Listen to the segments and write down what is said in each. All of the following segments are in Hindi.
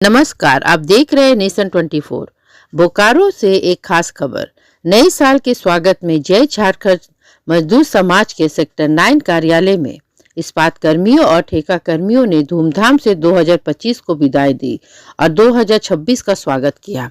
नमस्कार, आप देख रहे हैं नेशन 24। बोकारो से एक खास खबर। नए साल के स्वागत में जय झारखंड मजदूर समाज के सेक्टर 9 कार्यालय में इस्पात कर्मियों और ठेका कर्मियों ने धूमधाम से 2025 को विदाई दी और 2026 का स्वागत किया।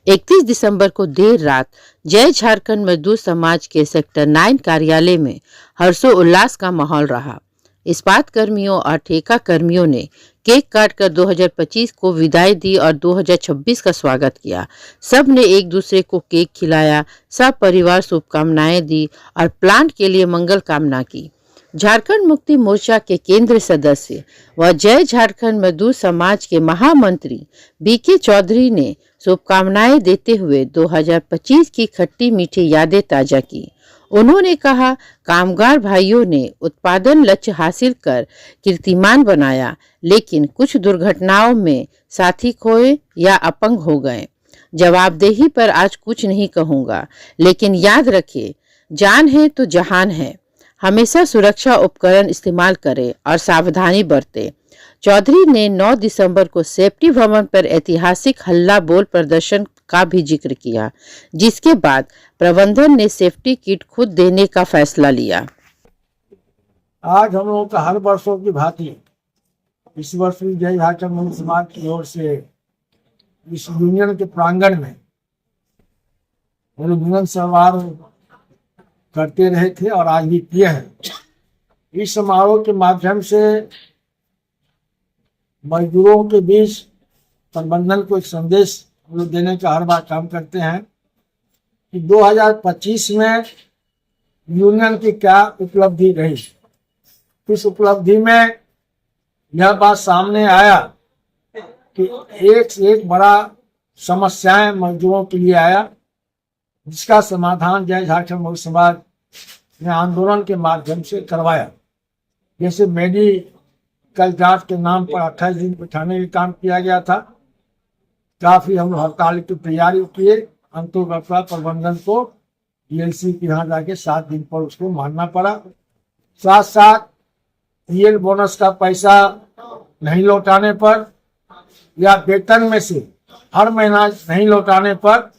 31 दिसंबर को देर रात जय झारखंड मजदूर समाज के सेक्टर 9 कार्यालय में हर्षोल्लास का माहौल रहा। इस्पात कर्मियों और ठेका कर्मियों ने केक काटकर 2025 को विदाई दी और 2026 का स्वागत किया। सब ने एक दूसरे को केक खिलाया, सब परिवार शुभकामनाएं दी और प्लांट के लिए मंगल कामना की। झारखंड मुक्ति मोर्चा के केंद्रीय सदस्य व जय झारखंड मजदूर समाज के महामंत्री बीके चौधरी ने शुभकामनाएं देते हुए 2025 की खट्टी मीठी यादें ताजा की। उन्होंने कहा, कामगार भाइयों ने उत्पादन लक्ष्य हासिल कर कीर्तिमान बनाया, लेकिन कुछ दुर्घटनाओं में साथी खोए या अपंग हो गए। जवाबदेही पर आज कुछ नहीं कहूँगा, लेकिन याद रखिए, जान है तो जहान है। हमेशा सुरक्षा उपकरण इस्तेमाल करें और सावधानी बरतें। चौधरी ने 9 दिसंबर को सेफ्टी भवन पर ऐतिहासिक हल्ला बोल प्रदर्शन का भी जिक्र किया, जिसके बाद प्रबंधन ने सेफ्टी किट खुद देने का फैसला लिया। आज हम लोगों का हर वर्षों की भांति इस वर्ष भी जय झारखंड मजदूर समाज की ओर से इस यूनियन के प्रांगण में यूनियन समारोह करते रहे थे और आज भी किए हैं। इस समारोह के माध्यम से मजदूरों के बीच प्रबंधन को एक संदेश हम लोग देने का हर बार काम करते हैं कि 2025 में यूनियन की क्या उपलब्धि रही। इस उपलब्धि में यह बात सामने आया कि एक से एक बड़ा समस्याएं मजदूरों के लिए आया, जिसका समाधान जय झारखंड मजदूर समाज ने आंदोलन के माध्यम से करवाया। जैसे मेडिकल जांच के नाम पर 28 दिन बिठाने का काम किया गया था। काफी हम हड़ताल की तैयारी किए, अंतोगत्वा प्रबंधन को पीएलसी के यहाँ जाके 7 दिन पर उसको मानना पड़ा। साथ साथ पीएल बोनस का पैसा नहीं लौटाने पर या वेतन में से हर महीना नहीं लौटाने पर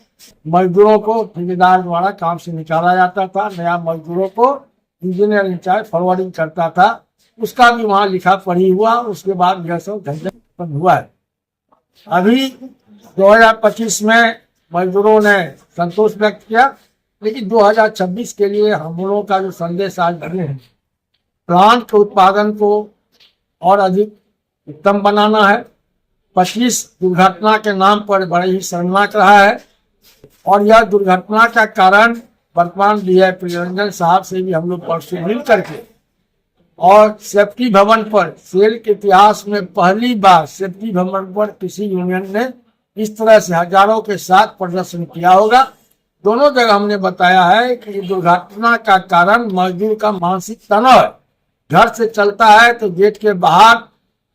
मजदूरों को ठेकेदार द्वारा काम से निकाला जाता था। नया मजदूरों को इंजीनियर इंचार्ज फॉरवर्डिंग करता था, उसका भी वहाँ लिखा पढ़ी हुआ। उसके बाद यह सब झंझट उत्पन्न हुआ है। अभी 2025 में मजदूरों ने संतोष व्यक्त किया, लेकिन 2026 के लिए हम लोगों का जो संदेश आज बने हैं, प्लांट के उत्पादन को और अधिक उत्तम बनाना है। 25 दुर्घटना के नाम पर बड़े ही शर्मनाक रहा है और यह दुर्घटना का कारण वर्तमान डीआईपी रंजन साहब से भी हम लोग परसों मिल करके और सेफ्टी भवन पर सेल के इतिहास में पहली बार सेफ्टी भवन पर किसी यूनियन ने इस तरह से हजारों के साथ प्रदर्शन किया होगा। दोनों जगह हमने बताया है कि दुर्घटना का कारण मजदूर का मानसिक तनाव है। घर से चलता है तो गेट के बाहर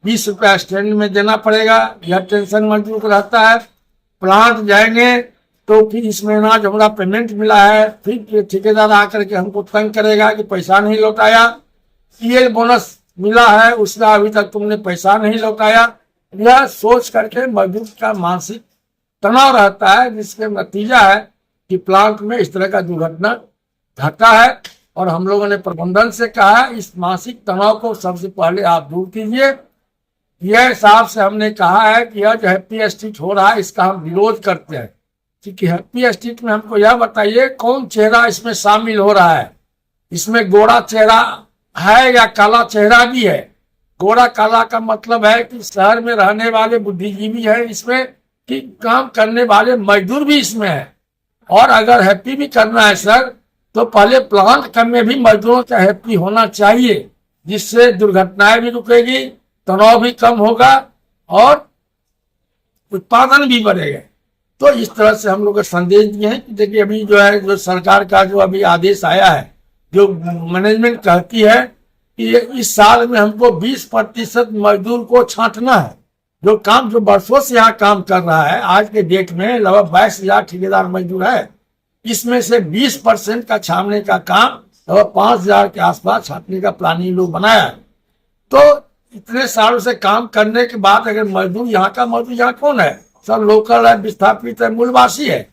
20 रुपया स्टैंड में देना पड़ेगा, यह टेंशन मजदूर को रहता है। प्लांट जाएंगे तो फिर इस महीना जो हमारा पेमेंट मिला है, फिर ठेकेदार आकर के हमको तंग करेगा कि पैसा नहीं लौटाया। पीएल बोनस मिला है, उसका अभी तक तुमने पैसा नहीं लौटाया। यह सोच करके मजदूर का मानसिक तनाव रहता है, जिसके नतीजा है कि प्लांट में इस तरह का दुर्घटना घटा है। और हम लोगों ने प्रबंधन से कहा, इस मानसिक तनाव को सबसे पहले आप दूर कीजिए। यह हिसाब से हमने कहा है कि यह जो हैप्पी स्ट्रीट हो रहा है, इसका हम विरोध करते हैं। क्योंकि हैप्पी स्ट्रीट में हमको यह बताइए कौन चेहरा इसमें शामिल हो रहा है। इसमें गोरा चेहरा है या काला चेहरा भी है। गोरा काला का मतलब है कि शहर में रहने वाले बुद्धिजीवी है इसमें, कि काम करने वाले मजदूर भी इसमें है। और अगर हैप्पी भी करना है सर, तो पहले प्लांट में भी मजदूरों का हैप्पी होना चाहिए, जिससे दुर्घटनाएं भी रुकेगी, तनाव भी कम होगा और उत्पादन भी बढ़ेगा। तो इस तरह से हम लोग संदेश दिए हैं कि देखिए, अभी जो है जो सरकार का जो अभी आदेश आया है, जो मैनेजमेंट कहती है कि इस साल में हमको 20% मजदूर को छांटना है। जो काम जो वर्षों से यहाँ काम कर रहा है, आज के डेट में लगभग 22,000 ठेकेदार मजदूर है। इसमें से 20% का छानने का काम लगभग 5,000 के आसपास छांटने का प्लानिंग लोग बनाया है। तो इतने सालों से काम करने के बाद अगर मजदूर यहाँ का मजदूर यहाँ कौन है, सब लोकल है, विस्थापित है, मूलवासी है,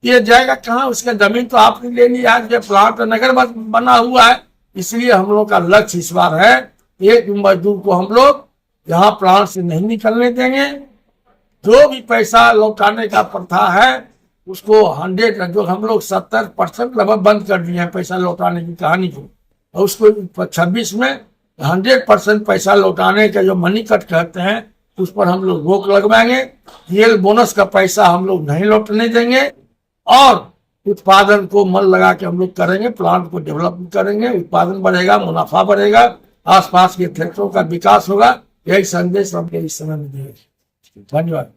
ये जाएगा कहाँ? उसका जमीन तो आपने ले लिया है, जो प्लांट नगर बना हुआ है। इसलिए हम लोग का लक्ष्य इस बार है, एक मजदूर को हम लोग यहाँ प्लांट से नहीं निकलने देंगे। जो भी पैसा लौटाने का प्रथा है उसको 100, जो हम लोग 70% लगभग बंद कर दिए हैं पैसा लौटाने की कहानी को, और उसको 26 में 100% पैसा लौटाने का जो मनी कट कहते हैं उस पर हम लोग रोक लगवाएंगे। रियल बोनस का पैसा हम लोग नहीं लौटने देंगे और उत्पादन को मन लगा के हम लोग करेंगे, प्लांट को डेवलप करेंगे, उत्पादन बढ़ेगा, मुनाफा बढ़ेगा, आसपास के क्षेत्रों का विकास होगा। यही संदेश हमने इस समय में दिए। धन्यवाद।